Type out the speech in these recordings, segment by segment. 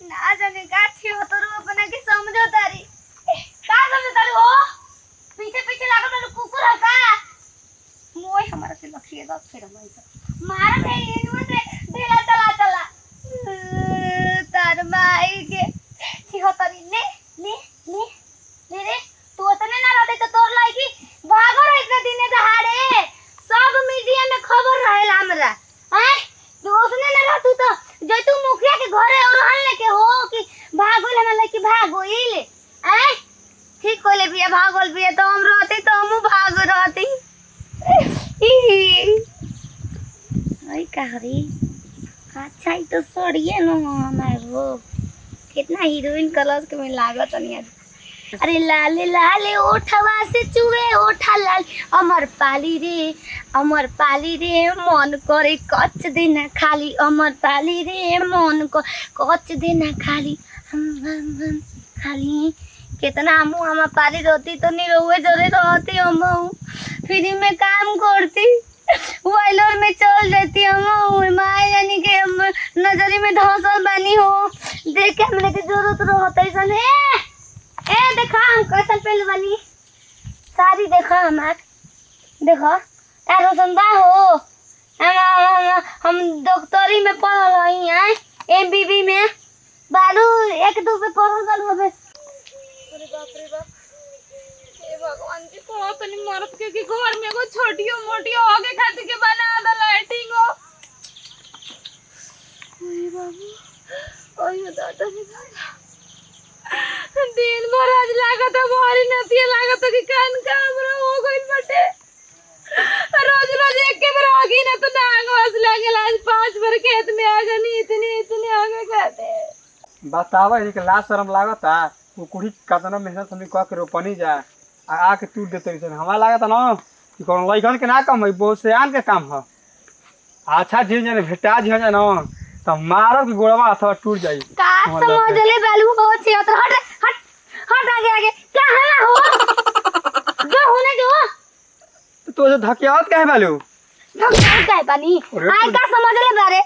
ना जाने का छी हो तो अपना के समझो तारी का समझो तारी हो पीछे पीछे लागल तो कुकुर है का मोय हमारा से लखिए दा फिर मैं मार दे इनमें से ढेला चला चला तार माई के छी हो तारी ले ले ले ले रे तू ओतने ना रहते तो तोर लायकी भागो रह के दिने दहाड़े सब मीडिया में खबर रहेला हमरा हैं तू ओतने ना रह तू तो जो तू मुखिया के घरे और हल्ले के हो कि भागोल हमरा लकी भागोइले हैं ठीक कोले बिया भागोल बिया तो हम रहते तो हम भाग रहती आई कहरी अच्छा ही तो सड़िए न हमारो कितना हीरोइन कलर्स के में लागत नहीं आज अरे लाले लाले ओठवा से चुवे ओठा लाल अमर पाली रे मन करे कच देना खाली अमर पाली रे मन को कच देना खाली हम खाली कितना हम पाली रहती तो नहीं रोए जरे रहती हम फ्री में काम करती वाइलर में चल जाती हम माँ यानी कि हम नजरी में धसल बानी हो देख के हमने की जरूरत रहता है ए देखा हम कैसन पहले वाली साड़ी देखा हमार देखो तारो संबा हो हम डॉक्टरी में पढ़ल हई हैं एमबीबी में बालू एक दो पे पढ़ल बालू अबे अरे बाप हे भगवान जी को अपनी मरद के घर में एगो छोटियो मोटियो आगे खातिर के बना द लाइटिंग हो ओए बाबू ओए दादा दिन भर आज लागत है भारी नती लागत है कि कान का हमरा हो गइल बटे रोज रोज एक के बार आगी ना तो नांग वास लागल आज 5 बार खेत में आ गनी इतनी आगे खाते बतावा इनके लाज शर्म लागता वो कुड़ी कतना मेहनत हमनी क के रोपनी जा आ के टूट देते रही हमरा लागता न कि कोनो लइकन के ना काम है बहुत से आन के काम है अच्छा जी जने भेटा जी है न त मारब के गोड़वा अथवा टूट जाई का समझ ले बालू हो छी तो हट आगे कहां हो जो होने जो तो जो धकियावत काहे बालू धकियावत काहे बानी आई का समझ ले बारे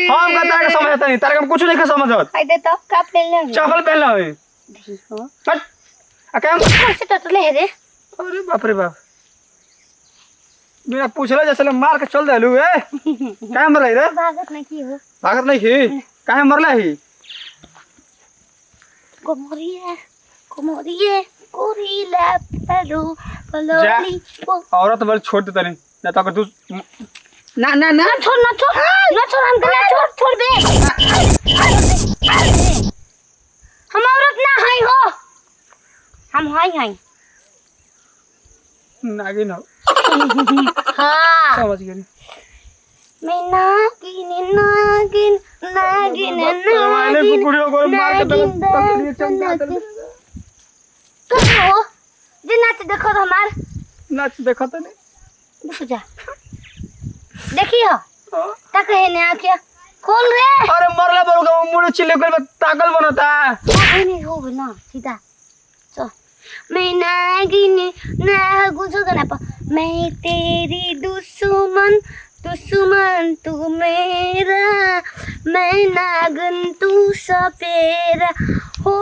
हम कहता है समझता नहीं तारे हम कुछ नहीं समझत आई दे तो का पहन ले चप्पल पहन ले देखो हट आ क्या कैसे टटले रे अरे बाप रे बाप बिना पूछले जैसे मार के चल देलू ए काहे मरले रे भागत नहीं की हो भागत नहीं की काहे मरले ही कोमरिए कोरीला परो पलोली औरत बल छोड़ दे तनी ना तो अगर तू ना छोड़ हमको ना छोड़ दे हम औरत ना हई हो हम हई नागिन हो हां समझ गई मैं नागिन मैंने कुकुड़ियों को मार के पकड़ चमका दे तो जे नाच देखो तो हमार नाच देखो तो नहीं देखो जा देखियो तक है ने आके खोल रे अरे मरला बोलगा मुड़ चिल्ले कर ताकल बनता नहीं हो ना सीधा चल मैं नागिन ना गुजो गना पा मैं तेरी दुश्मन तू मेरा मैं नागिन तू सपेरा हो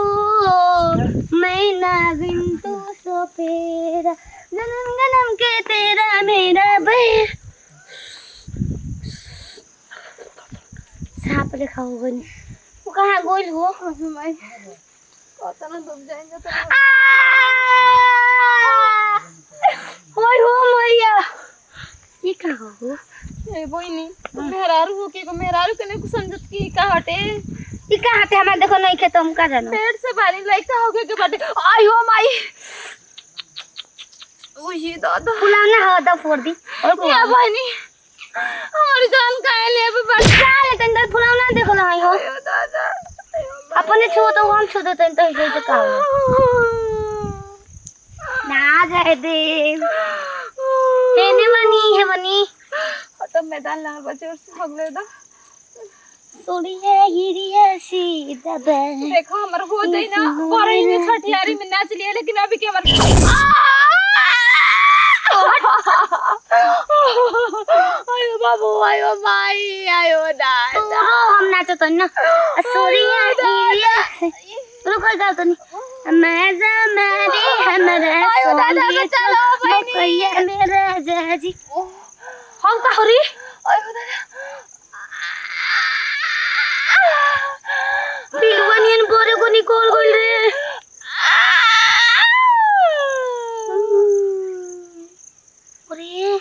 मैं नागिन तू सपेरा जन्म के तेरा मेरा बे सांप देखा होगा नहीं वो कहाँ गोल हो कतना डूब जाएंगे तो ओए हो मैया ये कहाँ हो ए बोइनी मेहरारू हो के को मेहरारू के ने समझत की का हटे ये कहाँ हटे हमारे देखो नहीं खेत हम का जानो पेट से बानी लइका हो के बाटे आई हो माई ओही दादा फुलाना हो दा फोड़ दी और या बोइनी हमारी जान काहे लेबे बस चल तंदर फुलाना देखो ना हो दादा अपने छो तो हम छो दो तन तो ही का ना जाए दे है मनी तो मैदान ला बच्चे और हगले दा सोड़ी है हीरी है सीधा बे देखो हमर हो जाई ना बरई में छठियारी में नाच लिए लेकिन अभी के हमर आयो बाबू आयो माई आयो तो दादा रो हम नाचो तो ना सॉरी रुको गाओ तो नहीं मजा मारे हमारा सोनिए चलो बहनी। भैया मेरा जाजी हम का हरी आयो दादा बिलवानियन बोरे को निकोल गोल रे अरे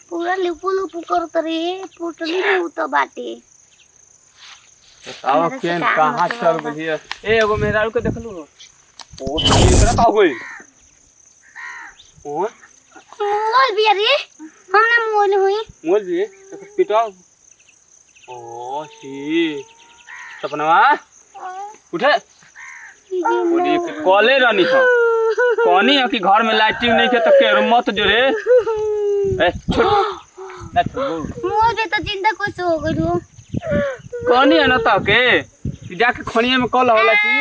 पूरा लुपु लुपु करत रे पुटली में उत बाटे बताओ केन कहाँ चल गई है ए एगो मेहरारू के देखलू ओ एकरा का होई ओ मोल भी रे हम ना मोल हुई मोल भी पिटा ओ ही सपनवा उठे ओडी के कॉले रानी था कौनी है कि घर में लाइटिंग नहीं के तो के मत जो रे ए छोड़ ना छोड़ मोल पे तो जिंदा कुछ हो गई हो कौनी है ना तो के जाके खनिया में कॉल होला कि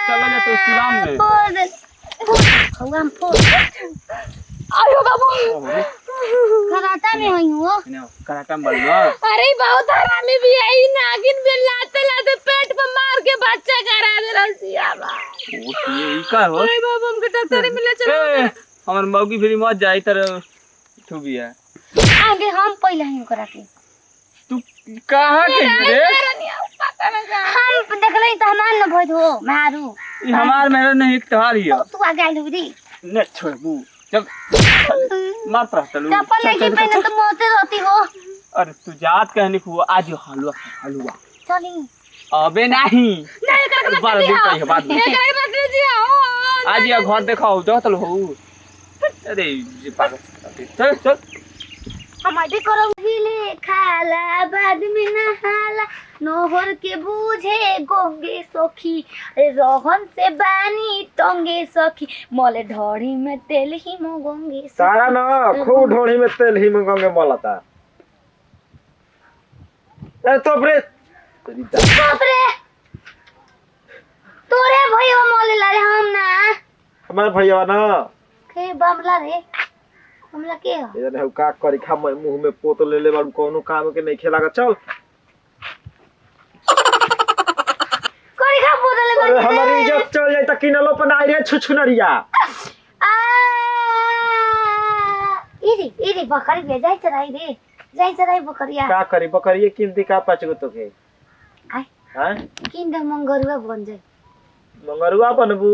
चलो जा तो सिलाम में हम फोड़ आयो बाबू कराटा में हुई हो कराटा में बढ़िया अरे बहुत हरामी भी है ई नागिन भी लाते लाते पेट पे मार के बच्चा करा दे रसिया बा ओ ये का हो अरे बाबू हमके डॉक्टर मिले चलो ए हमर मौगी फिर मत जाई तर तू भी है आगे हम पहले ही कराटे तू कहां के रे पता ना जा हम देखले त हमान न भइद हो मारू ई हमार मेहर नहीं तोहार ही है तू आगे आइलु दी न छोड़बू जब मार रहा चलू चप्पल लेके पहने तो मोते रहती हो अरे तू जात कहनी को आज हलवा हलवा चली अबे नहीं नहीं कर बार दिन पे बाद में ये कर मत दीजिए आज ये घर देखाओ जो तल हो अरे ये पागल चल चल हम आदि करम हिले खाला बाद में नहाला नोहर के बूझे गोंगे सखी रोहन से बानी टंगे सखी मोले ढोड़ी में तेल ही मोगोंगे सारा ना खूब ढोड़ी में तेल ही मंगोंगे मलता अरे तो ब्रे बाप रे तोरे भइयो मोले ला रे हम ना हमार भैया ना के बमला रे हमला के हो ये ने का करी खा मुंह में पोत ले ले बारू कोनो काम के नहीं खेलागा चल कोरी खा बोतल अरे हमारी इज्जत चल जाई त किनलो पर आई रे छुछुनरिया आ इरी बकरी ले जाई चराई बकरिया का करी बकरिए किनती का पाचगो तो के आय हां किन द मंगरुआ बन जाई मंगरुआ बनबू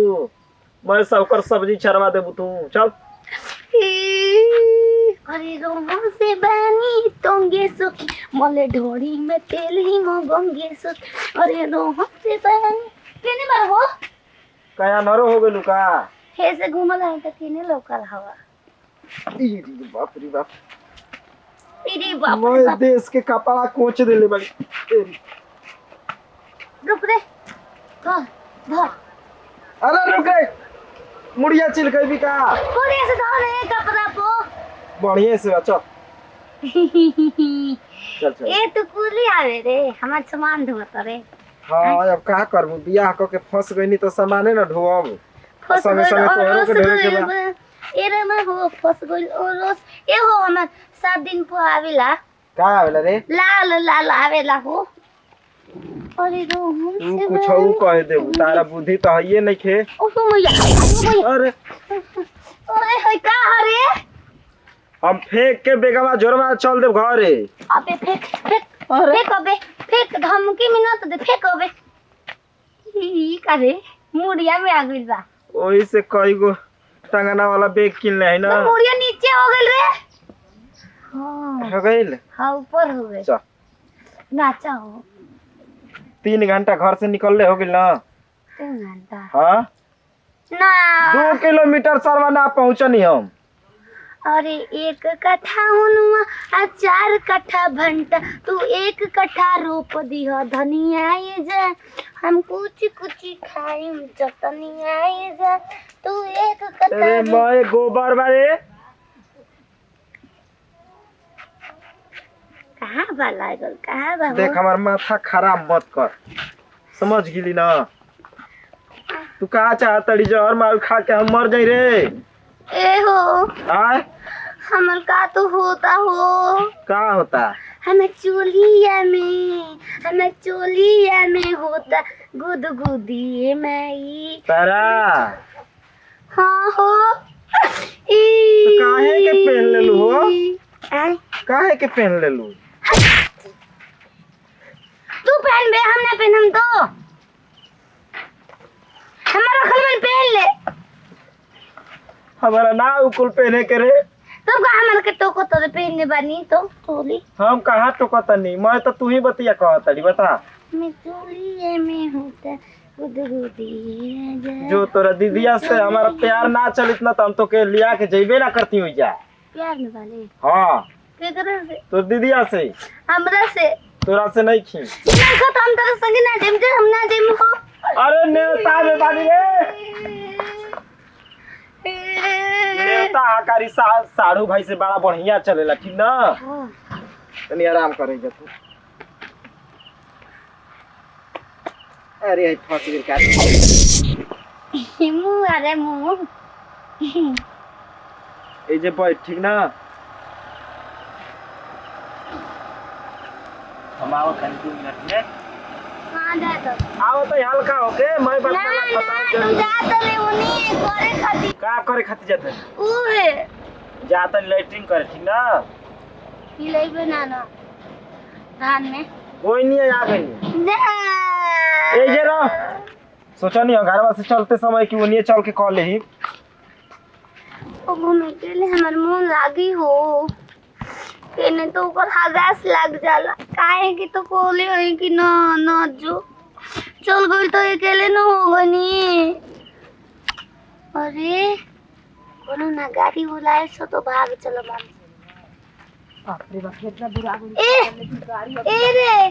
मैं सबकर सब्जी चरवा देबू तू चल अरे रोहन से बानी टंगे सखी मोले ढोड़ी में तेल ही मोगोंगे सखी अरे रोहन से बानी केने बार हो कया नरो हो गेलू का हे से घुमल है त केने लोकल हवा ई बाप रे बाप इरी बाप रे मैं बाप। देश के कपड़ा कोच देले बड़ी तेरी रुक रे धर अरे रुक रे मुड़िया चिलकई भी का कोरे से धर रे कपड़ा पो बढ़िया से चल चल चल ए तू कुली आवे रे हमार सामान धोत रे हाँ अब का करबू बियाह क के फंस गईनी तो सामाने न ढोब फस संगे गइल संगे तोहरो के ढोए के बा ए रे मैं हो फस गइल ओरोस ए हो हमार 7 दिन पो आवेला का आवेला रे लाल आवेला हो अरे रो हम तू से कुछ और कह देबू तारा बुद्धि तो हइए नहीं खे ओ तो मैया अरे ओए होय का हरे हम फेंक के बेगवा जोरवा चल देब घरे अबे फेंक फेंक धमकी में ना तो दे फेंक अबे ई करे मुड़िया में आ गइल बा ओही से कई गो टंगना वाला बेग किन ले है ना तो मुड़िया नीचे हो गइल रे हां हो गइल हाँ ऊपर हो गए चल नाचा हो 3 घंटा घर से निकलले हो गेल ना 3 घंटा हाँ ना 2 किलोमीटर सरवा ना पहुंचनी हम अरे 1 कट्ठा हुनुआ आ 4 कट्ठा भंटा तू 1 कट्ठा रोप दिह धनिया ये जा हम कुछ खाइम चटनिया ये जा तू 1 कट्ठा अरे मैं गोबर बारे कहाँ बा लागल कहाँ बा हो? देख हमार माथा खराब मत कर समझ गेली ना तू कहा चाहतड़ी जहर मार खा के हम मर जाई रे? ए हो आय हमर का तो होता हो। का होता? हमें चोलिया में होता गुदगुदी मई। तारा हाँ हो। तो काहे के पहन लेलू हो? आय काहे के पहन लेलू? तू पहन बे, हम ना पहनम तो हमारा खलबन पहन ले। हमारा ना उकुल पहने के रे। तो का हमार के तो को तो पहनने बानी तो चोली। हम कहाँ टोकतनी, मैं तो तू ही बतिया कहतड़ी बता। मैं चोलिए में होता गुदगुदी जो तोरा दीदिया से हमारा प्यार ना चलित ना तो हम तो के लिया के जइबे ना करती हुई जा। प्यार में वाले हाँ केकरा से? तो दीदिया से, हमरा से तोरा से नहीं खी। नहीं को तो हम तेरे संग ना जेम जे हम ना जेम हो। अरे नेता में बानी रे। नेता हकारी साड़ू भाई से बड़ा बढ़िया चलेला ठीक ना। तनी आराम करे जा तू। अरे आई फंस गई का। मुंह अरे मुंह ए जे बैठ ठीक ना। हम आओ खाली 2 मिनट में। हां जा तो आओ तो हल्का होके मैं ना बता ना बताऊं तू जरूर। जा तो ले उनी करे खाती का करे खातिर जाते? ऊ है जाता लैट्रिन करे ठीक ना। हिलाई बनाना धान में कोई नहीं आ गई। जा ए जे रहो। सोचा नहीं घर से चलते समय कि उन्हीं चल के कॉल ही। ओ घूमे के लिए हमर मन लागी हो। केने तो ओकर हगास लग जाला काहे कि तो कोले है कि ना ना जो चल गइल तो अकेले न हो गनी। अरे कोनो ना गाड़ी बुलाए सो तो भाग चलो मान। बाप रे बाप कितना बुरा हो ए रे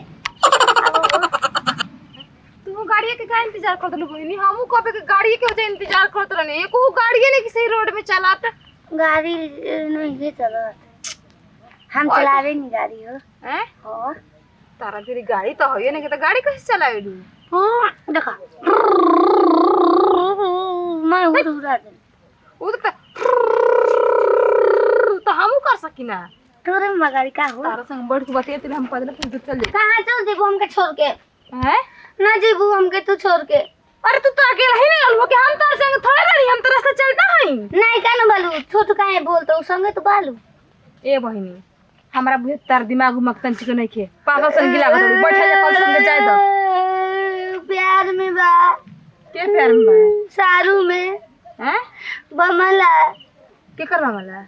तू गाड़ी के का इंतजार करत लोगनी? हमहू कबे के गाड़ी के वजह इंतजार करत रहनी। एको गाड़ी नहीं कि सही रोड में चलात। गाड़ी नहीं है चलो हम चलावे नहीं गाड़ी हो। हैं? और तारा तेरी गाड़ी तो होय नहीं, तो गाड़ी कैसे चलावे दू? हां देखा मैं उड़ा दे वो तो हमहू कर सकी ना। तोरे में गाड़ी का हो। तारा संग बैठ के बतियाते हम पैदल फिर चल जे। कहां चल जेबू हमके छोड़ के? हैं? ना जेबू हमके तू छोड़ के। अरे तू तो अकेला ही नहीं अलबो कि हम तार संग थोड़े रही, हम तो रास्ता चलता हई। नहीं कानो बालू छोटू काहे बोलतो उ संगे तो बालू। ए बहिनी हमरा बुझे तार दिमाग मक्तन चिक नहीं खे। पागल सन गिला गत बैठा जा कल संग जाए तो। प्यार में बा के प्यार में बा? सारू में हैं? बमला के करवा वाला?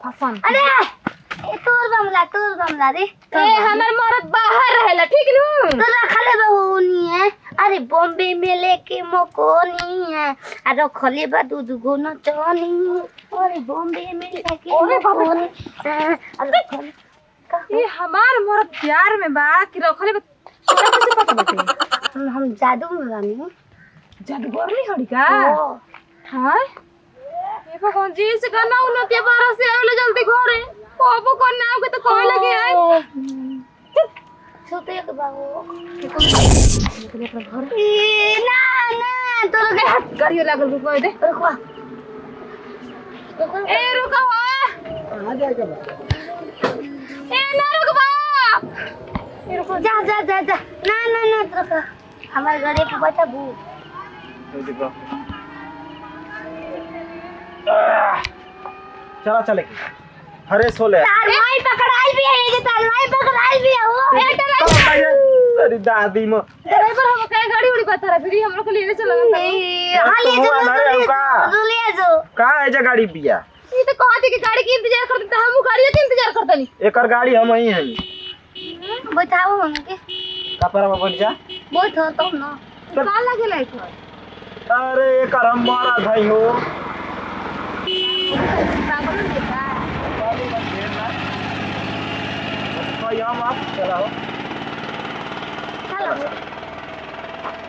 फसन। अरे ए तोर बमला रे। ए हमर मरद बाहर रहेला ठीक नु। तो रखले बहुनी है। अरे बॉम्बे में लेके मोकोनी है। अरे रखले बा दूध गुना चनी। अरे बॉम्बे में लेके अरे बाबा। मोकोनी। अरे रखले ए हमार मरद प्यार में बा कि रखले बा? तोरा कैसे पता बाटे? हम जादू में बानी। जादूगर नहीं हड़ी का? ओ हां ये भगवान जी से गाना उन्नति बारह से आवेला जल्दी घरे। कोबो को नाव के तो कहे लगे आए। छोटे के बाबू निकले अपना घर। ए ना ना तोर के हाथ गाड़ियो लागल को कह दे। रुकवा रुकवा ए रुका हो। आ जाएगा बा। ए ना रुकबा। ए रुको जा जा जा जा ना ना ना रुका हमारे गाड़ी पे बैठा बू। देखो चला चले हरे सोले तार माई पकड़ाई भी है ये तार माई पकड़ाई भी है वो। ए ड्राइवर अरे दादी म ड्राइवर हम कहे गाड़ी उड़ी बता रहा फिर हम लोग को लेने चला गया। नहीं हां ले जो ले जो कहां है जा गाड़ी पिया? ये तो कहती कि गाड़ी के इंतजार करते तो हम गाड़ी के इंतजार करता नहीं। एकर गाड़ी हम ही हैं। बैठाओ हमके कपड़ा में बैठ जा। बैठो तो ना का लागे लाइक। अरे एकर हम मारा धई हो। पागल है का? कोई हम आप चलाओ। चलो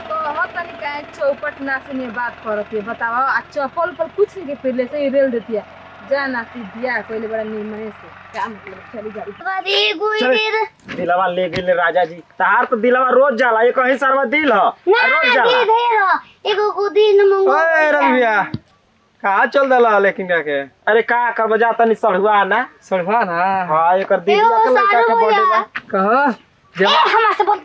तो हम तनी का चौपट ना सुनिए बात करत है बताओ। आ चप्पल पर कुछ नहीं के पहले से ही रेल देती है। जाना तू बिया कोइले बड़ा निर्मय से क्या मतलब चली गाड़ी अरे गुइर दिलवा ले गेले राजा जी तहार तो दिलवा रोज जाला ये कहीं सरवा दिल ह ना रोज दे जाला दे रहा एगो को दिन मंगो ओए रबिया कहाँ चल दला लेकिन के अरे का कर बजा तनी सड़ुआ ना सड़वा ना हां एकर दीदिया के लड़का के बर्थडे बा कहाँ ए हमरा से बोल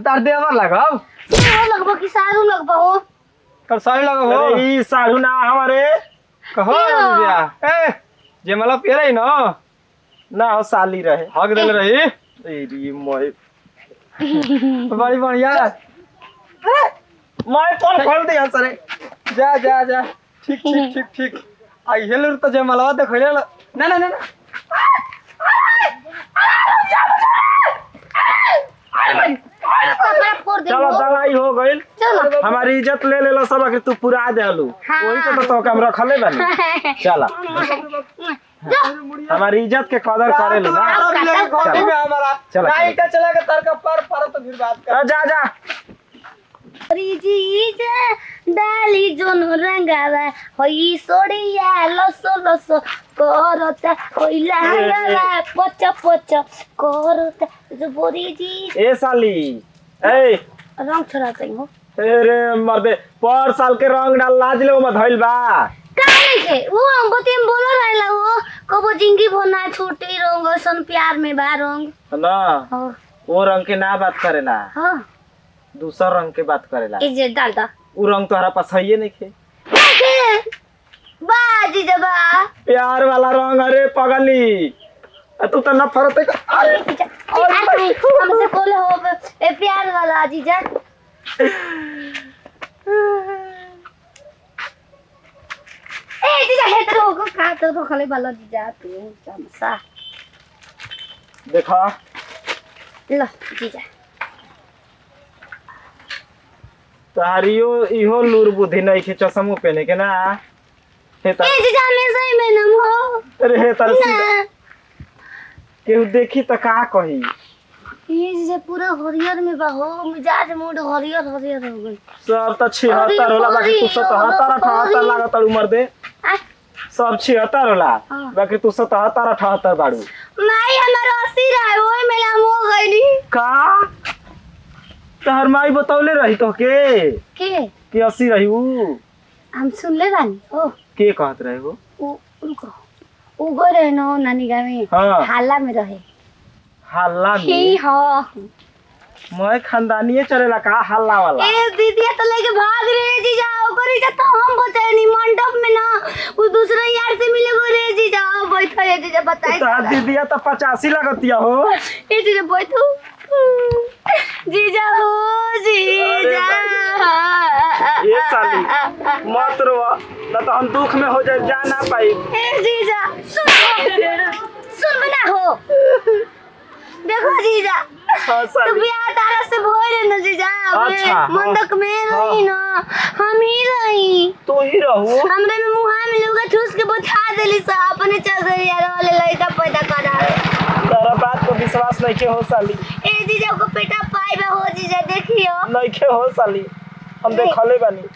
तार देवर लगाओ वो लगबो कि सारू लगबो हो कर साड़ी लगाओ अरे ई साड़ू ना हमारे कहो रबिया ए जे मला पेरे न ना हो साली रहे हक देले रही ए री मोय बड़ी बढ़िया मैं कौन खोल दिया सरे जा जा जा ठीक ठीक ठीक ठीक आई हेलर तो जे मला देखले ना ना ना कपड़ा फोड़ दे चलो दवाई हो गइल चलो हमारी इज्जत ले लेला सब के तू पुरा देलू वही तो हम रखले बानी चला हमारी इज्जत के कदर करे लो ना हमारा चलो, ना इटा चला के तार का पर तो फिर बात कर जा जा जी जे डाली जोन रंगावा होई सोड़िया लसो लसो करता होई लहंगावा पच पच करता जो बोरी जी ए साली ए रंग छोड़ाते हो अरे मर्दे पर साल के रंग डाल लाज ले मत धइल बा काहे के वो हमको तुम बोलो रहला वो कबो जिंदगी भरना छोटी रंग सन प्यार में बा रंग ना हां वो रंग के ना बात करेला हां दूसरा रंग के बात करेला ए जे डाल दा उ रंग तोहरा पास है नहीं खे बाजी जबा प्यार वाला रंग अरे पगली तू तो नफरत है अरे हमसे बोले हो ए प्यार वाला जीजा ए जीजा हे तो को का तो खले वाला जीजा तू चमसा देखा लो जीजा तारियो इहो लूर बुद्धि नहीं खे चश्मो पहने के ना हे ए जीजा में सही में नम हो अरे हे तार ना केहू देखी त का कही ये जीजा पूरा हरियर में बा हो मिजाज मूड हरियर हरियर हो गई सब त 76 होला बाकी तू 77 78 लागत उमर दे आ सब 76 होला हाँ। बाकी तू 77 78 बाड़ू माई हमारा 80 रहा ओए मेला हो गईली का तहर माई बतौले रही तो के के कि 80 रही ऊ हम सुन ले बानी ओ के कहत रहे हो उ उनको उ गरे नो नानी गाँव में हाँ। हाला में रहे हल्ला ही में हाँ मैं खानदानीए चलेला का हल्ला वाला ए दीदी तो लेके भाग रहे जी जाओ करी जा तो हम बचानी मंडप में ना वो दूसरा यार से मिले गो रे जी जाओ बैठो ये जी जा बताई तहर दीदिया तो 85 लगतिया हो ये जी जा बैठो जी जाओ जी जा ये साली मत रो ना तो हम दुख में हो जाए जा ना पाई ए जी जा सुन बना हो देखो जी जा हाँ तो साली बियाह तारा से भोरे न जी जा अच्छा, हाँ। मंडक में रही ना हम ही रही तू ही रहू हमरे में मुहा में लोग ठूस के बैठा देली सा अपने चल गई यार वाले लड़का पैदा करा तेरा बात को विश्वास नहीं के हो साली ए जीजा को बेटा पाई बा हो जीजा देखियो नहीं के हो साली हम देखले बानी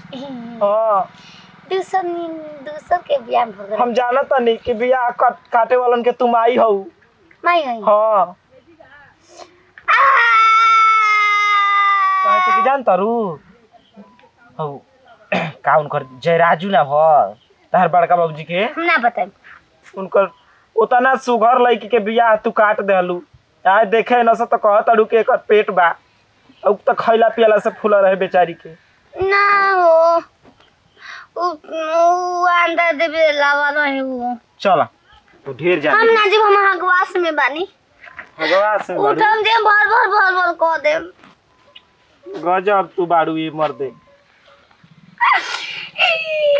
हां दूसर के बियाह भग हम जानत नहीं कि बियाह काटे वालन के तुम आई हो माई गई हां कहे से कि जानता रू हो का उनकर जयराजू ना भ तार बड़का बाबूजी के हम ना बताई उनकर उतना सुघर लड़की के बियाह तू काट देलू आए देखे न से तो कहत अड़ू के एकर पेट बा अब तो खैला पियला से फूला रहे बेचारी के ना हो वो अंदर देवे लावा रहे वो चल तू ढेर जा हम ना जब हम हगवास में बानी भगवान से बाड़ू। उठम दे भर कह दे गजब तू बाड़ू ये मर्दे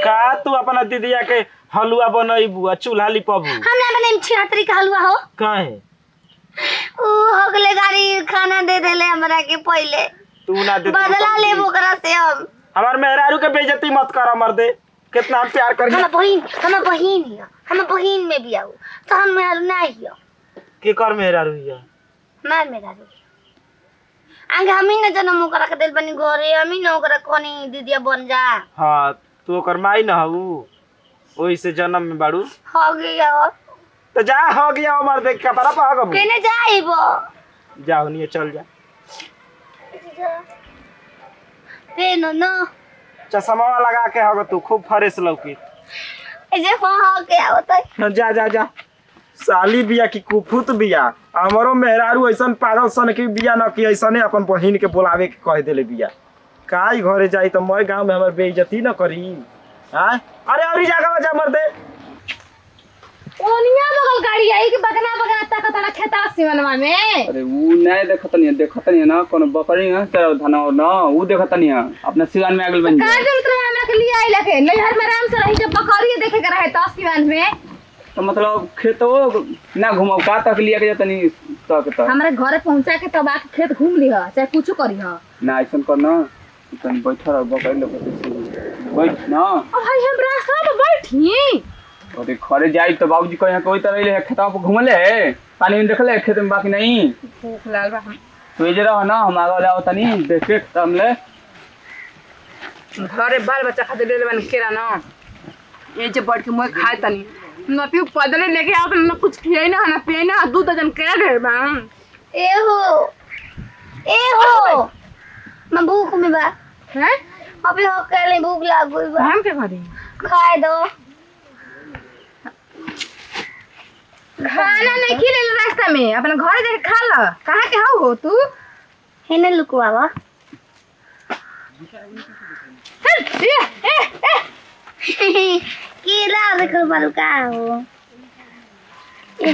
का तू अपना दीदिया के हलुआ बनैबू आ चूल्हा लिपबू हम ना बने छिहत्तरी का हलवा हो काहे ऊ हगले गाड़ी खाना दे देले हमरा के पहले तू ना दे बदला ले ओकरा से हम हमार मेहरारू के बेइज्जती मत कर मर्दे कितना हम प्यार कर हम बहिन हिया हम बहिन में भी आऊ तो हम मेरा ना हिया के कर मेहरारू हिया मैं मेरा रू आगे हम ही ना जन्म ओकरा के दिल बनी घरे हम ही ना ओकरा कोनी दीदिया बन जा हां तू ओकर माई न हऊ ओही से जन्म में बाड़ू हो गया तो जा हो गया हमार देख कपड़ा पा गबू केने जाइबो जाओ नहीं चल जा ते न चश्मा लगा के होगा तू खूब फ्रेश लौकी ऐसे हो गया होता जा जा जा साली बिया की कुफुत बिया हमरो मेहरारू ऐसन पागल सन की बिया न कि ऐसने अपन बहिन के बुलावे के कह देले बिया काई घरे जाई तो मैं गांव में हमर बेइज्जती न करी हां अरे औरी जगह जा मर दे ओनिया बगल गाड़ी आई कि बगना बगना तक तड़ा खेता सिवनवा में अरे वो नहीं देखत नहीं ना कोनो बकरी है तेरा धना ना वो देखत नहीं है अपना सिवान में आगल बन का जल करे हमरा के लिए आई लके नैहर में आराम से रही जब बकरी देखे के रहे तो सिवन में तो मतलब खेतो ना घुमाओ का तक लिया के जतनी तक तक हमारे घरे पहुंचा के तब आके खेत घूम ली चाहे कुछ करी ह ना ऐसा करना तनी बैठ रह बकरी लोग बैठ ना अब भाई हम रास्ता में बैठी अरे घरे जाई तो बाबूजी कहीं कोई तरह ले खेता पर घूमले पानी में देखले खेत में बाकी नहीं भूख लाल बा तो जे रह ना हम आगे जाओ तनी देखे तब ले घरे बाल बच्चा खाते ले लेवन केरा ना ये जे बैठ के मैं खाए तनी न पियो पैदल लेके आओ न कुछ खियाई ना पिए ना दूध दजन केरा दे बा ए हो मैं भूख में बा हैं अभी हो के भूख लाग गई बा हम के करी खाए दो खाना नहीं खिले रास्ता में अपने घरे जाके खा ल कहां के हो तू हेने लुकवावा केला देखो बालू का हो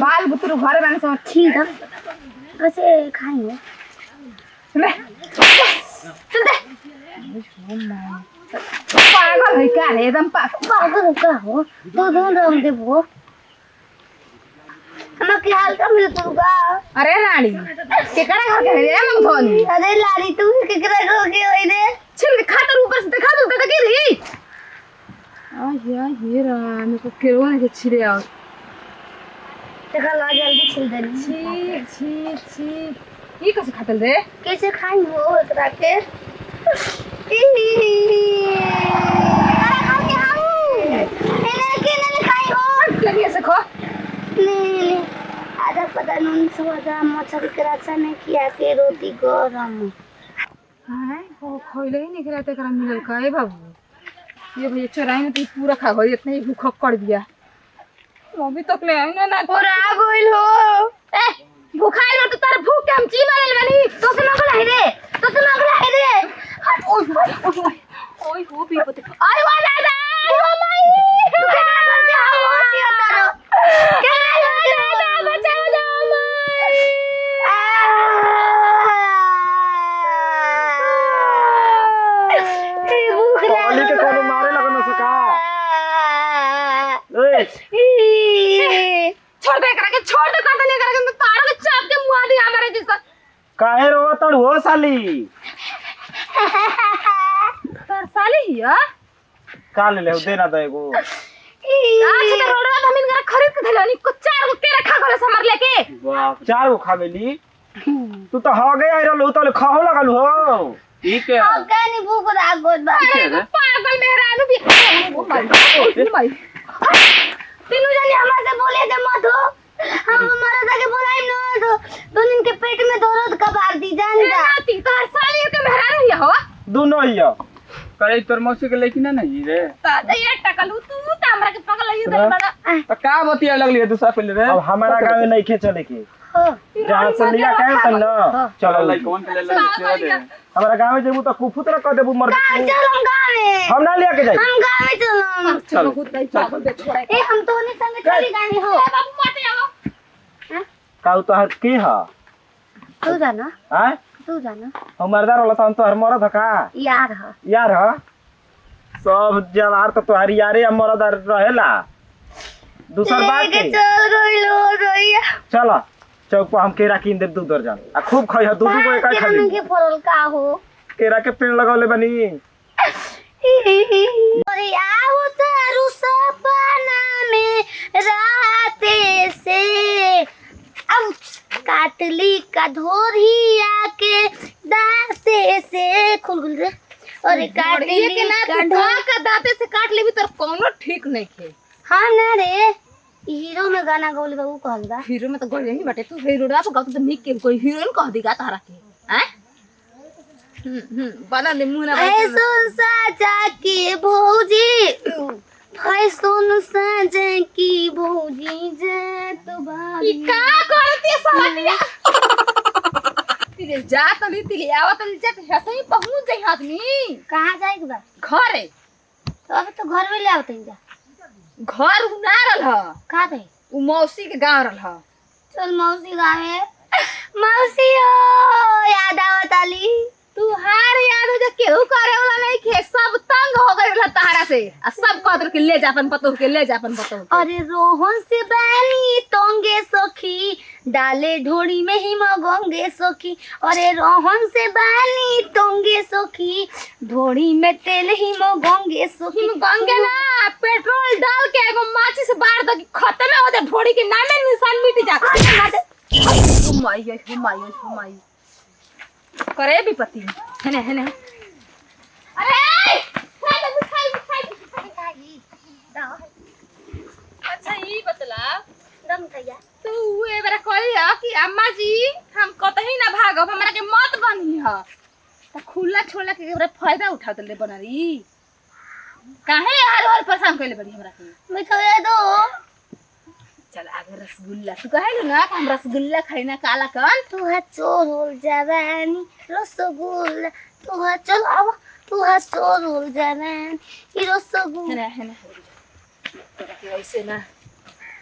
बाल बुतरू घरे बने से छील दो कैसे खाएंगे ले चल दे पागल है क्या रे एकदम पागल का हो दो रंग दे वो हम के हाल का मिल तू का अरे रानी केकरा घर के रे मंग धोनी अरे लाली तू केकरा घर के होई रे छिल के खातर ऊपर से दिखा दू तो गिरी आ ये राम को केरो ने के छिरे आओ देखा ला जल्दी छिल दे छी छी छी ये कैसे खातल रे कैसे खाई हो एकरा के लगी ऐसे खो ले आधा पता नून सोजा मछली के रचा नहीं किया के रोटी गरम हां वो खोइले ही निकला ते करा मिलल का ए बाबू ये भैया चराई में तू पूरा खा गई इतना ही भूख कर दिया अभी तक ले आई ना और आ गइल हो ए भूखाइल हो तो तार भूख के हम ची मारल बनी तो से नगला है रे तो से नगला है रे ओए हो भी पते आई वा दादा ओ माई तू क्या करके आओ सिया तारो क्या दादा बचाओ जाओ माई भूख पानी के कोनो मारे लगन सका ए छोड़ दे करा के छोड़ दे कहता नहीं करा के तारो के चाप के मुआ दे हमारे जैसा काहे रोवत हो साली तर साले हिया का ले देना दे एगो आज तो रोडवा हम इनका खरीद के धलनी को 4 गो के रखा गले समर लेके वाह 4 गो खावेली तू तो हो गया रहलो तो खाओ लगल हो ठीक है अब कहनी भूख लाग गइल बा पागल मेहरानू भी ओ माय तीनों जने हमरा से बोले के मत हो हम हमारा जाके बुलाइम न तो दोनों के पेट में दर्द कबार दी जान जा ती तार साली के मेहरानू हिया हो दोनों ही हो करे तोर मौसी के लेकिन नहीं रे दादा ये टकलू तू तामरा के पगल ही दे बड़ा तो का बतिया लगली है दूसरा पहले रे अब हमारा गांव में नहीं खे चले के हो जहां से लिया कहे तन न चलो चलो लाई कौन के ले ले दे हमारा गांव में जेबू तो कुफुत र कर देबू मर चल हम गाँव में हम ना लिया के जाई हम गाँव में चलो चलो खुद नहीं पागल बे छोड़ा ए हम तो नहीं संग चली गानी हो ए बाबू मत आओ काऊ तो हर की ह तू जाना हैं तू जाना हम मर्दार वाला तो हम तो हर मरद का यार ह यार ह सब जवार तो तोहारी यारे हम मरद रहेला दूसर बात लेके के चल गइलो रोइया चलो चौक पर हम केरा कीन दे 2 दर्जन आ खूब खाई ह 2 गो एक खा ली के फरल का हो केरा के पेड़ लगौले बनी अरे आओ तारू सपना में राते से अब काटली का धोरिया के दांते से खुल खुल रे अरे काटली के ना का धोआ का दांते से काट लेबी तो कोनो ठीक नहीं खे हाँ ना रे हीरो में गाना गौले बाबू कहल बा हीरो में तो गई नहीं बटे तू हीरो पे गात तो निक के कोई हीरोइन कह देगा तारा के हैं बना ले मुंह ना ऐसो साजा के भौजी फैशन साजा की भौजी जे तो भाभी ई का करती समझिया तिले जा तली तिले आवत तली जा ऐसे ही पहुंच जाई आदमी कहाँ जाए के बा घरे तो अब तो घर में ले आवत जा घर उना रहल ह कहाँ पे उ मौसी के गांव रहल ह चल मौसी गावे मौसी हो याद आवत आली तू हार याद हो जा केहू करे वाला नहीं खे सब तंग हो गइल ह तहरा से आ सब कदर के ले जा अपन पतो के ले जा अपन पतो अरे रोहन से बानी तोंगे सखी डाले ढोड़ी में ही मगोंगे सखी अरे रोहन से बानी तोंगे सखी ढोड़ी में तेल ही मगोंगे सखी गंगे ना पेट्रोल डाल के एगो माची से बार दो कि खत्म हो जा ढोड़ी के नामे निशान मिट जा हुमाई करे विपत्ति है ना अरे अच्छा ई बतला दम भैया तू ए बेरा कहलिया कि अम्मा जी हम कतही ना भागब हमरा के मत बनी ह त खुला छोला के एकरा फायदा उठा दले बनारी काहे हर हर परेशान कइले बड़ी हमरा के मिठाई दो चल आगे रसगुल्ला तू कहे ना कि हम रसगुल्ला खाई ना काला कन तू है चोर हो जवानी रसगुल्ला तू है चल अब तू है चोर हो जवानी रसगुल्ला है ना तोरा के ऐसे ना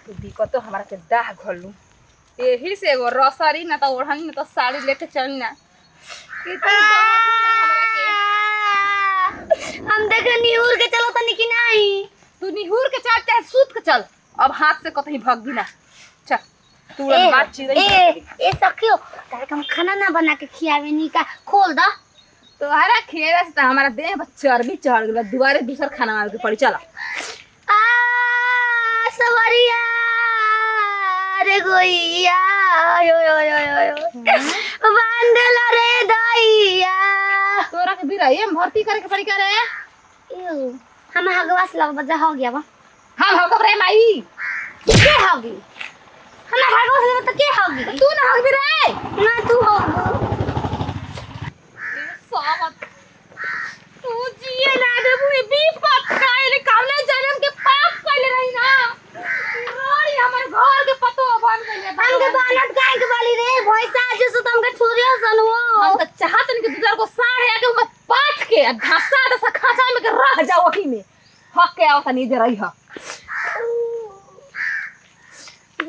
तू दिक्कत तो हमरा के दाह घलू एही से एगो रसरी ना त ओढ़नी ना त साड़ी लेके चल ना कि तू हमरा के हम देखे निहुर के चलो तनी कि नहीं तू निहुर के चल चाहे सूत के चल अब हाथ से कतही भाग भी ना चल तुरंत बात चिरई ए सखियो तारे हम खाना ना बना के खियावे नी का खोल द तोहरा खेला से त हमारा देह पर चर्बी चढ़ गेल दुबारे दूसर खाना मार के पड़ी चल आ सवरिया रे गोइया यो यो यो यो बांधला रे दइया तोरा के बिरही में भर्ती करे के पड़ी करे यो हम हगवास लग बजा हो गया बा हम हो कब रे माई के होगी हम हगवास लग तो के होगी तू ना हो भी रे ना तू हो सावत तू जिए ना दे बुई विपत काइले कावले जन्म के पाप कइले रही ना रोड़ी हमर घर के पतो बन गइले हम के बानट काहे के बाली रे भैंसा जे सो तुम के छोरियो सन हो हम त चाहत नहीं कि दूसर को साढ़ आके उमे पाट के घासा दसा खाचा में के रह जाओ वही में हक के आवत नहीं दे रही ह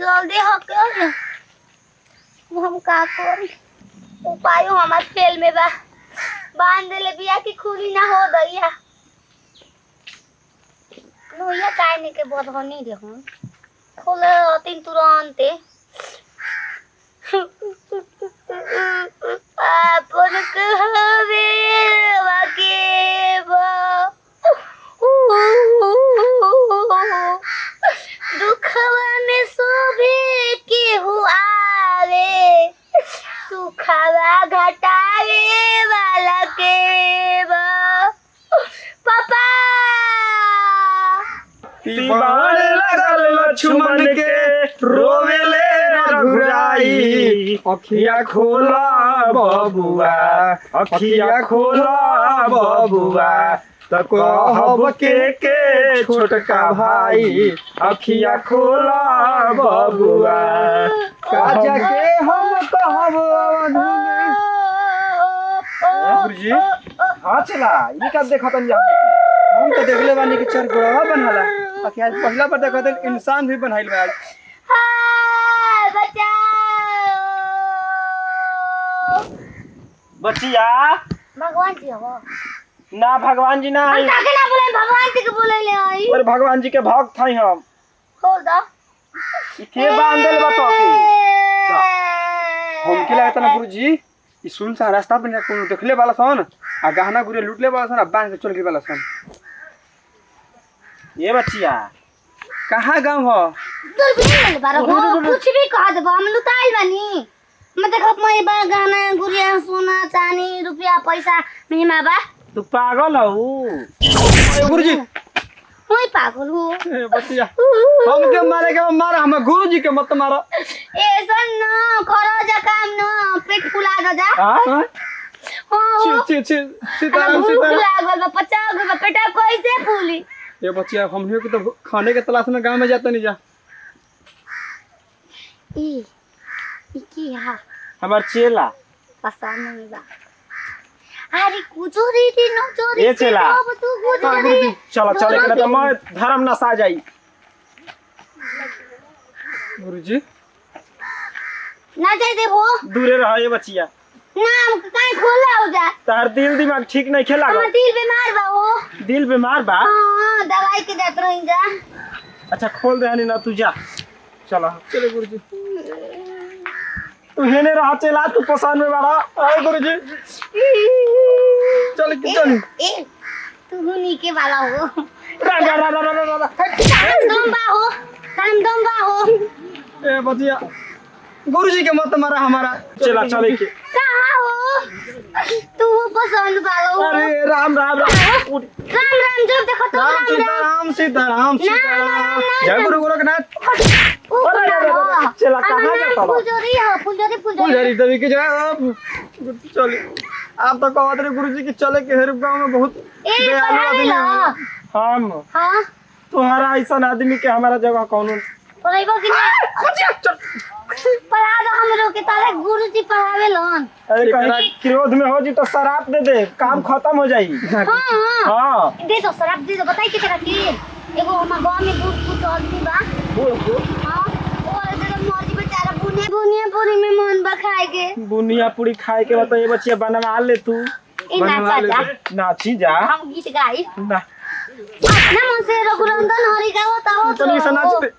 जल्दी हो के हम का कर उपाय हमार फेल में बा बांध ले बिया की खुली ना हो दैया नोया काय ने के बदहनी रे हम खोले तीन तुरंते आपन कहवे वाके बा दुखवा में सोबे के हुआ रे सुखावा घटावे वाला के बा पापा तिबाड़ लगल लक्ष्मण के रोवेले रघुराई अखिया खोला बबुआ अखिया खोला बबुआ त कहब के छोटका भाई अखिया खोला बबुआ काजा के हम कहब अवधु में गुरुजी हाँ चला ये कब देखा तन जा हम तो देखले बानी कि चार गोड़वा बनला बाकी आज पहला बार देखा था इंसान भी बनाइल बा आज बचाओ बचिया भगवान जी हो ना भगवान जी ना हम काके ना बोले भगवान जी के बोले ले आई और भगवान जी के भक्त हई हम हो दा के बांधल बा तो के हम के लागत ना गुरुजी ई सुनसान रास्ता पे कोनो देखले वाला सन आ गहना गुरे लूटले वाला सन आ बांध के चल गए वाला सन ये बचिया कहाँ गाँव हो दूर भी नहीं बार हो कुछ भी कह देबो हम लुटाइल बानी मैं देखत मैं बा गहना गुड़िया सोना चांदी रुपया पैसा महिमा बा तू पागल हो गुरुजी ओए पागल हो ए बचिया हम के मारे के मारा हम गुरुजी के मत मारो ऐसा ना करो जा काम ना पेट फुला दो जा हां हां छी सीताराम भूख सीताराम लागल बा 50 गो पेटा कैसे फूली ये बचिया हम के तो खाने के तलाश में गांव में जाते नहीं जा ई की हा हमार चेला पसंद नहीं बा अरे कुजोरी दी न चोरी ए चेला। तू कुजोरी चलो चलो एकरा त मैं धर्म नसा जाई गुरुजी ना जाए देबो दूरे रह ये बचिया नाम काहे खोला हो जा तार दिल दिमाग ठीक नहीं खेला हमर दिल बीमार बा हो दिल बीमार बा हां दवाई के देत रही जा अच्छा खोल दे हनी ना तू जा चलो चलो गुरुजी तू हेने रहा चला तू पसान में बड़ा आए गुरुजी चल चल ए तू हुनी के वाला हो रा रा रा रा रा रा काम दम बा हो ए बचिया गुरुजी के मत मारा हमारा चला चले के कहां हो तू पसंद वाला हो अरे राम राम राम राम राम जब देखो तो राम सीताराम जय गुरु गोरखनाथ चला कहाँ जाता बा? पुजोरी हो पुजोरी पुजारी देवी की जगह चल आप तो कहत रहे गुरुजी की चले के हेर गांव में बहुत दयालु आदमी है हम हां तुम्हारा ऐसा आदमी के हमारा जगह कौन पढ़ाइबो कि नहीं पढ़ा दो हमरो के तारे गुरुजी पढ़ावे लन अरे कहीं क्रोध में हो जी तो शराब दे दे काम खत्म हो जाई हां हां हाँ दे दो शराब दे दो बताई के तरह की एगो हमार गांव में बहुत आदमी बा हां और इधर मौजी बेचारा बुनिया पूरी में मन बा खाए के बुनिया पूरी खाए के बताइए बच्चिया बनवा ले तू ए नाचा जा नाची जा हम गीत गाई ना अपना मन से रघुनंदन हरि गाओ ताओ तनी से नाच दे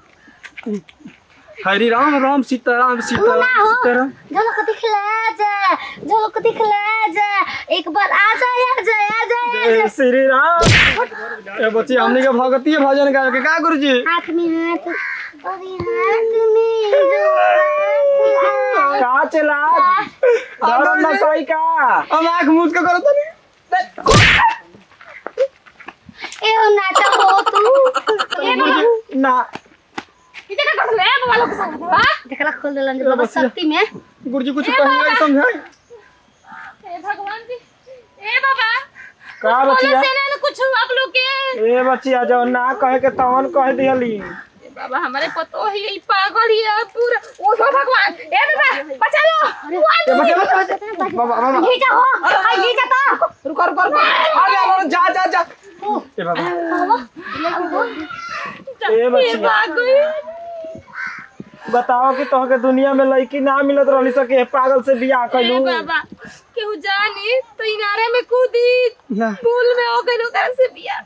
हरि राम राम सीताराम सीताराम सीताराम झलक दिखला जा एक बार आ जा जय श्री राम ए बच्ची हमने के भगतीय भजन गावे के का गुरुजी हाथ में हाथ और हाथ में जो का चला धर्म नसाई का हम आंख मूंद के करो तनी ए ओ नाचा हो तू ए बाबू ना इधर का कर ले बाबा लोग सब हां देखला खोल देलन जे बाबा शक्ति में गुरुजी कुछ कहिए समझाई ए भगवान जी ए बाबा का बोले बच्चिया से ना कुछ आप लोग के ए बच्चिया जो ना कहे के तवन कह दियली ए बाबा हमारे पतो ही ई पागल ही है पूरा ओ भगवान ए बाबा बचा लो ए बच्चा बाबा बाबा घीचा हो हाय घीचा तो रुको रुको रुको आ जा जा जा जा ए बाबा ए बच्चिया बताओ कि तोहके दुनिया में लड़की ना मिलत रहली सके पागल से बियाह ए कइलू बाबा केहू जानी तो इनारे में कूदी ना पुल में हो गइलो कर से बिया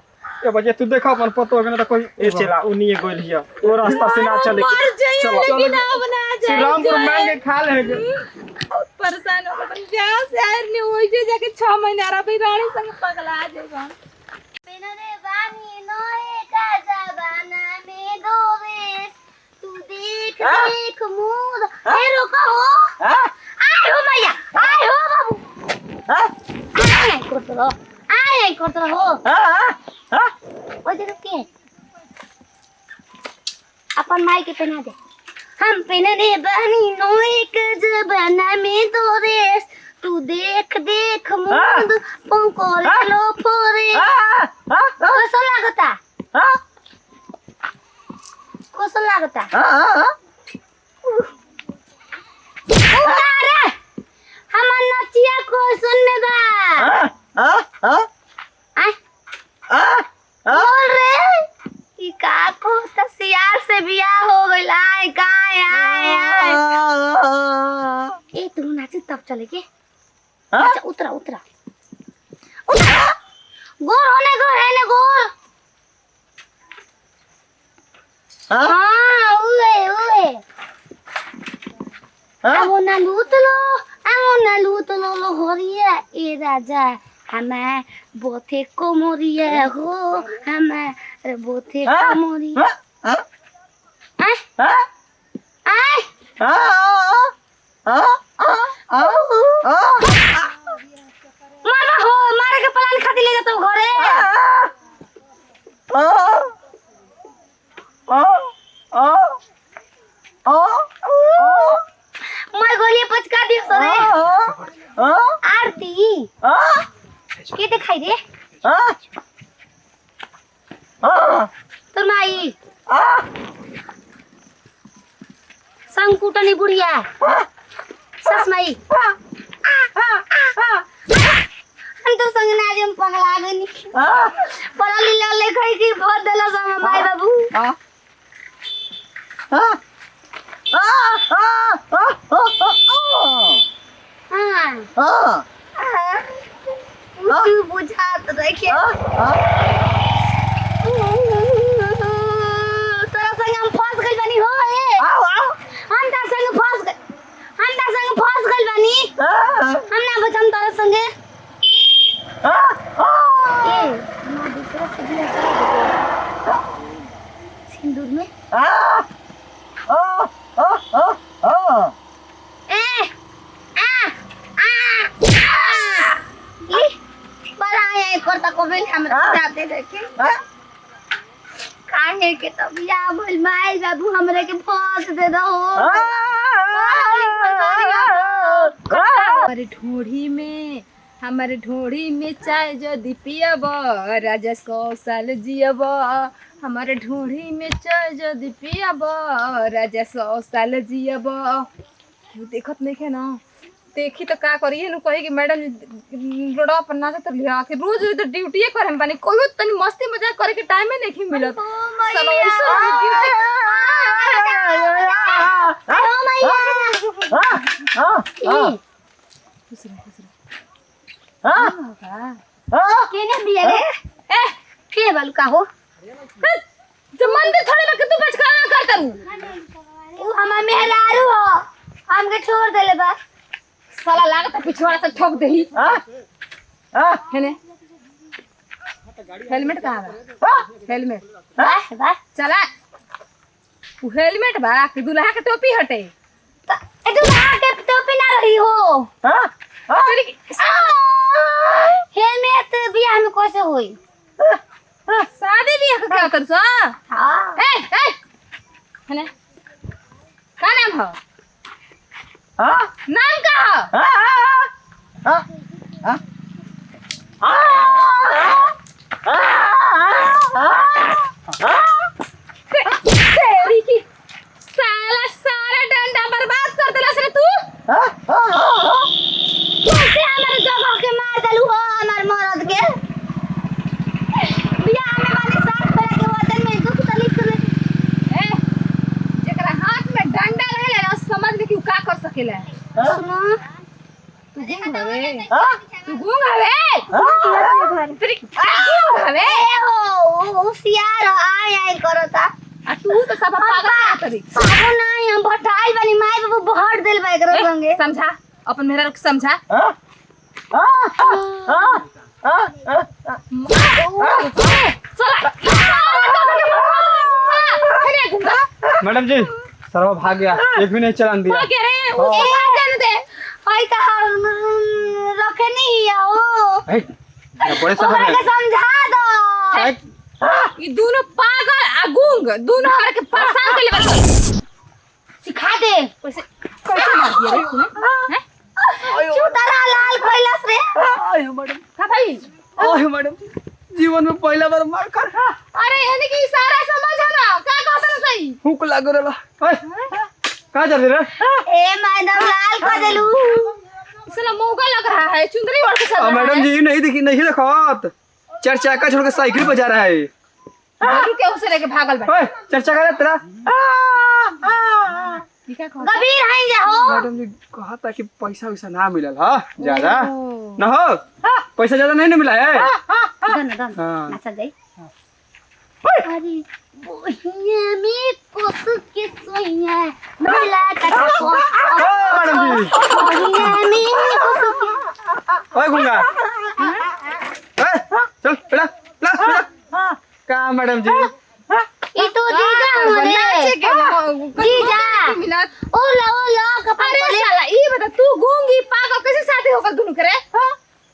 ए बच्चा तू देखा अपन पतो है ना तो कोई ए चला उन्हीं गोल हिया वो रास्ता से ना चले मर जाइए चलो लेकिन ना बना श्री जाए राम को मांग के खा लेंगे बहुत परेशान हो गए जहाँ से आए नहीं वही से जाके 6 महीना रहा फिर रानी संग पगला जाएगा पेनरे बानी नोए का जमाना में दोवेश तू देख देख मोर ए रुको हो आए हो मैया आए हो बाबू आए करत रहो ओ जे रुके अपन माई के पहना दे हम पेनरे बानी नोए का जमाना में दोवेश तू देख देख मोर पंकोरे लो फोरे कसं लागता कसं लागता उतारे हमर नचिया कोसन में बा आय बोल रे ई का को तसियार से बियाह हो गइल आय काय आय ए तू नाच तब चले के अच्छा उतरा उतरा उतरा गोर होने गोर है ने गोर हाँ उए আমো না লুতলো লো হরিয়া এ রাজা हमें बोथे कोमरिया हो हमें बोथे कोमरिया मारा हो मारे के प्लान खाती ले जातो घरे हाँ के देखाई रे हाँ हाँ तोर माई हाँ संग कुटनी बुढ़िया सस माई हम तो संग ना जम पगला गनी पढ़ल लिखल लिखाई की बहुत देला सब माई बाबू हाँ हाँ हां तू बुझात रखे तोरा संग हम फंस गइल बानी हो ए हम तार संग फंस गइल बानी हम ना बचम तोरा संगे ए ना दूसरा से बियाह करा सिंदूर में करता को बेल हमरा जाते देखे काहे के तब बियाह भइल माई बाबू हमरे के फांस दे दो हमारे ढोढ़ी में चाय जदि पियब राजा 100 साल जियब हमारे ढोढ़ी में चाय जदि पियब राजा 100 साल जियब क्यों देखत नहीं है ना देखी तो का करिए नु कही कि मैडम रोडवा पर ना तो लिया के रोज तो ड्यूटी करे हम बानी कोई तनी मस्ती मजाक करे के टाइम में नहीं मिलत साला ऐसा ड्यूटी ओ मैया केने बिया रे ए के बालू का हो जब मंदिर थोड़े में तू बचका करता हूं ऊ हमार मेहरारू हो हमके छोड़ देले बा साला लागत पिछवाड़ा से ठोक देही है ने हेलमेट कहां बा हेलमेट वाह चला वो हेलमेट बा कि दूल्हा के टोपी हटे ए दूल्हा के टोपी ना रही हो हेलमेट बियाह में कैसे होई शादी बियाह का क्या कर सो हां ए है ने का नाम हो नाम का तेरी की साला सारा डंडा बर्बाद कर देला से तू कैसे हमारे जगह के मार दलू हो हमार मरद के बियाह में माने साथ करे के वजन में दुख तकलीफ करे ए जेकरा हाथ में डंडा रहेला ना समझ में कि उ का कर सकेला सुनो तू गूंग हवे तू गूंग हवे तेरी गूंग हवे हो होशियार आय करता आ तू तो सब पागल ना तरी पागल नहीं हम भटाई बनी माई बाबू भर देल बा एकरा संगे समझा अपन मेरा को समझा मैडम जी सरवा भाग गया एक भी नहीं चलान दिया क्या रे उसे मार जाने दे आई तो रखे नहीं आओ ए बड़े साहब ओकरा के समझा दो ये दोनों पागल आ गूंग दोनों हमरा के परेशान कर ले बस सिखा दे कैसे कैसे मार दिया रे तूने हैं चूतरा लाल कोइलास रे आयो मैडम का भाई आयो मैडम जीवन में पहला बार मार कर अरे यानी कि इशारा समझ ना का कहत ना सही हुक लागो रे ओए का चल रे ए मैडम लाल को देलू साला मौका लग रहा है चुंदरी ओढ़ के चल रहा मैडम जी नहीं देखत 4 चक्का छोड़ के साइकिल पे जा रहा है है के उसे लेके भागल बा ओए 4 चक्का तेरा ठीक है कह गंभीर है जाओ मैडम जी कहा था कि पैसा वैसा ना मिलल हा ज्यादा ना हो पैसा ज्यादा नहीं ना मिला है दन हाँ। अच्छा जाई अरे बोहिया में पोस के सोइया मिला का मैडम जी बोहिया में पोस के ओए गुंगा चल बेटा बेटा का मैडम जी ई तो जीजा हमरे जीजा मिनट ओ लो कपड़े अरे साला ई बता तू गूंगी पागल कैसे शादी होकर दोनों करे तो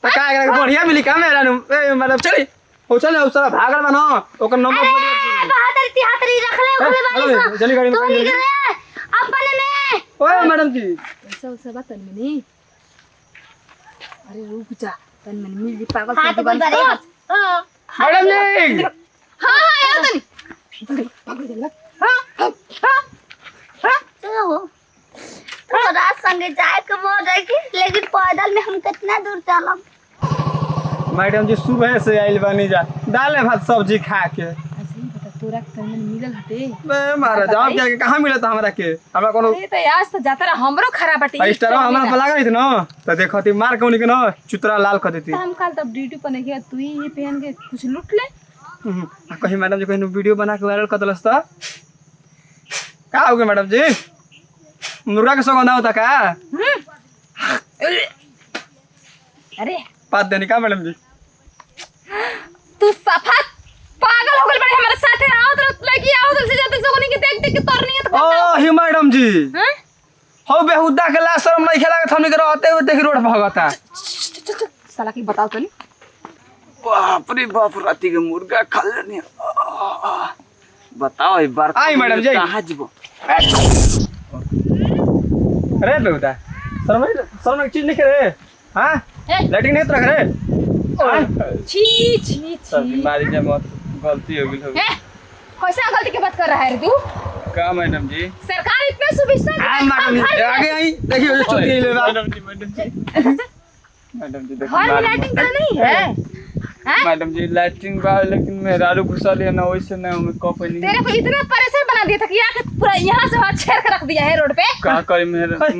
का एकरा के बढ़िया मिली का मेरा नु ए मैडम चली ओ चल ओ साला भागल बनो ओकर नंबर बढ़िया बहादुर तिहातरी रख ले ओले वाली चली गाड़ी में तो निकले अपने में ओए मैडम जी ऐसा उसे बतन में नहीं अरे रुक जा तन मैंने मिल जी पागल हाथ बंद करे हां मैडम जी हां यार तनी पागल चल हां हां तो रात संगे जाए के मोर रही लेकिन पैदल में हम कितना दूर चलम। मैडम जी सुबह से आइल बनी जा दाल भात सब्जी खा के। ऐसे ही बता तोरा के तन मैंने मिलल हटे बे महाराज आप क्या कहां मिलत हमरा के हमरा कोनो अरे तो आज तो जाता रहा हमरो खराब बाटे स्टार हमरा पर लगा रही थी ना तो देखो ती मार के उनके ना चुतरा लाल कर देती। हम कल तब ड्यूटी पर नहीं गया तू ही पहन के कुछ लूट ले। कहीं मैडम जी कहीं वीडियो बना के वायरल कर दलस तो का होगे मैडम जी मुर्गा के सौगंधा होता का अरे बात देनी का मैडम जी तू सफा पागल हो गइल बड़े हमारे साथे आओ तो लगी आओ तो से जाते सगोनी के देख देख के तोर नहीं है तो ओ ही मैडम जी हैं हो बेहुदा के ला शर्म नहीं खेला के हमनी के रहते हुए देख रोड भागता। साला की बताओ तो बाप रे बाप राती के मुर्गा खा लेनी बताओ एक बार आई मैडम जी। कहाँ जीवो अरे बेहुदा शर्म की चीज नहीं करे हां लाइटिंग नहीं रख रे छी छी सब छी बीमारी के मत गलती हो गई हैं कैसा गलती के बात कर रहा है रे तू का मैडम जी सरकार इतना सुविधा हां मैडम जी आगे आई देखिए चुप गई ले मैडम जी मैडम जी देखो घर में लाइटिंग तो नहीं है हैं मैडम जी लाइटिंग बा लेकिन मेहरारू घुसल है ना वैसे ना हमें कप नहीं तेरे को इतना परेशान बना दिया था कि आके पूरा यहाँ से वहाँ छेड़ के रख दिया है रोड पे। का करी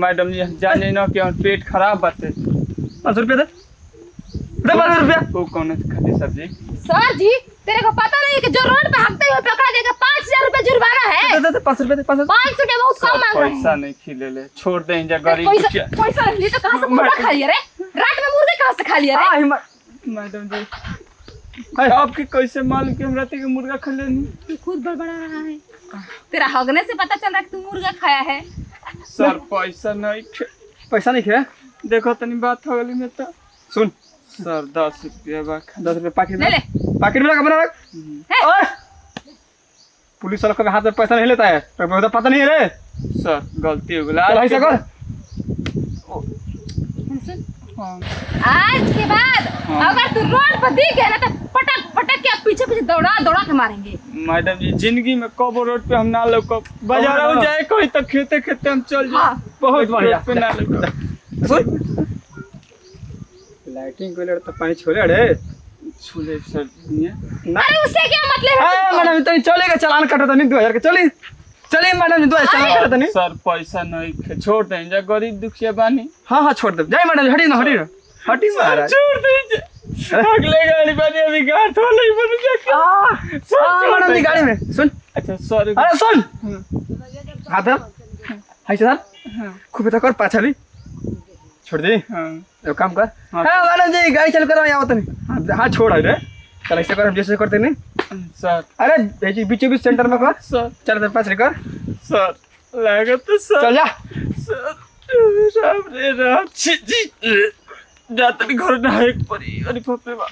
मैडम जी जाने ना कि हमर पेट खराब बाटे 500 रुपया दे 500 रुपया वो कौन खाती सब्जी सर जी तेरे को पता नहीं कि जो रोड पे हकते हुए पकड़ा जाएगा 5,000 रुपए जुर्माना है। दे 500 रुपया दे 500 500 रुपया बहुत कम मांग रहे पैसा हैं। नहीं खिले ले छोड़ दे जा गरीब दुखिया पैसा नहीं तो कहाँ से मुर्गा खा लिया रे रात में मुर्गे कहाँ से खा लिया रे। आई मैडम जी आपके कैसे मालूम कि हम राती के मुर्गा खा लेनी तू खुद बड़बड़ा रहा है तेरा हगने से पता चल रहा है कि तू मुर्गा खाया है। सर पैसा नहीं पैसा नहीं खे देखो तनी बात हो गई में तो सुन सर 10 रुपया बा 10 रुपया पैकेट ले ले पैकेट में रख रख है। ओए पुलिस वाला कभी हाथ में पैसा नहीं लेता है तो बहुत पता नहीं है रे सर गलती हो चल गई ऐसा कर हाँ। आज के बाद अगर तू रोड पर दिख गया ना तो पटक पटक के पीछे पीछे दौड़ा दौड़ा के मारेंगे। मैडम जी जिंदगी में कब रोड पे हम ना लोग बाजार हाँ। जाए कोई तो खेते खेते हम चल जाए हाँ। बहुत बढ़िया रोड पे ना लोग सुन लाइटिंग को ले तो पानी छोड़े रे छूले सर दुनिया ना अरे उससे क्या मतलब है हां मैडम तो चलेगा चालान काटो तो नहीं 2000 के चली चलिए मैडम 2000 चालान काटो तो नहीं सर पैसा नहीं छोड़ दें जा गरीब दुखिया बानी हां छोड़ दे जय मैडम हटी ना हटी महाराज छोड़ दें अगले गाड़ी बानी अभी गाड़ थोड़ा ही बन जाके हां मैडम जी गाड़ी में सुन अच्छा सॉरी अरे सुन हाथ हाय सर खूब तो कर पाछली छोड़ दे हाँ एक काम कर हाँ, हां मैडम जी गाड़ी चल कर यहाँ आवत नहीं हां छोड़ रे चल ऐसे कर हम जैसे करते नहीं सर अरे ये बीचों बीच सेंटर में कर सर चल तेरे पास कर सर लागत तो सर चल जा सर राम रे राम छी जी जातनी घर ना एक परी अरे बाप रे बाप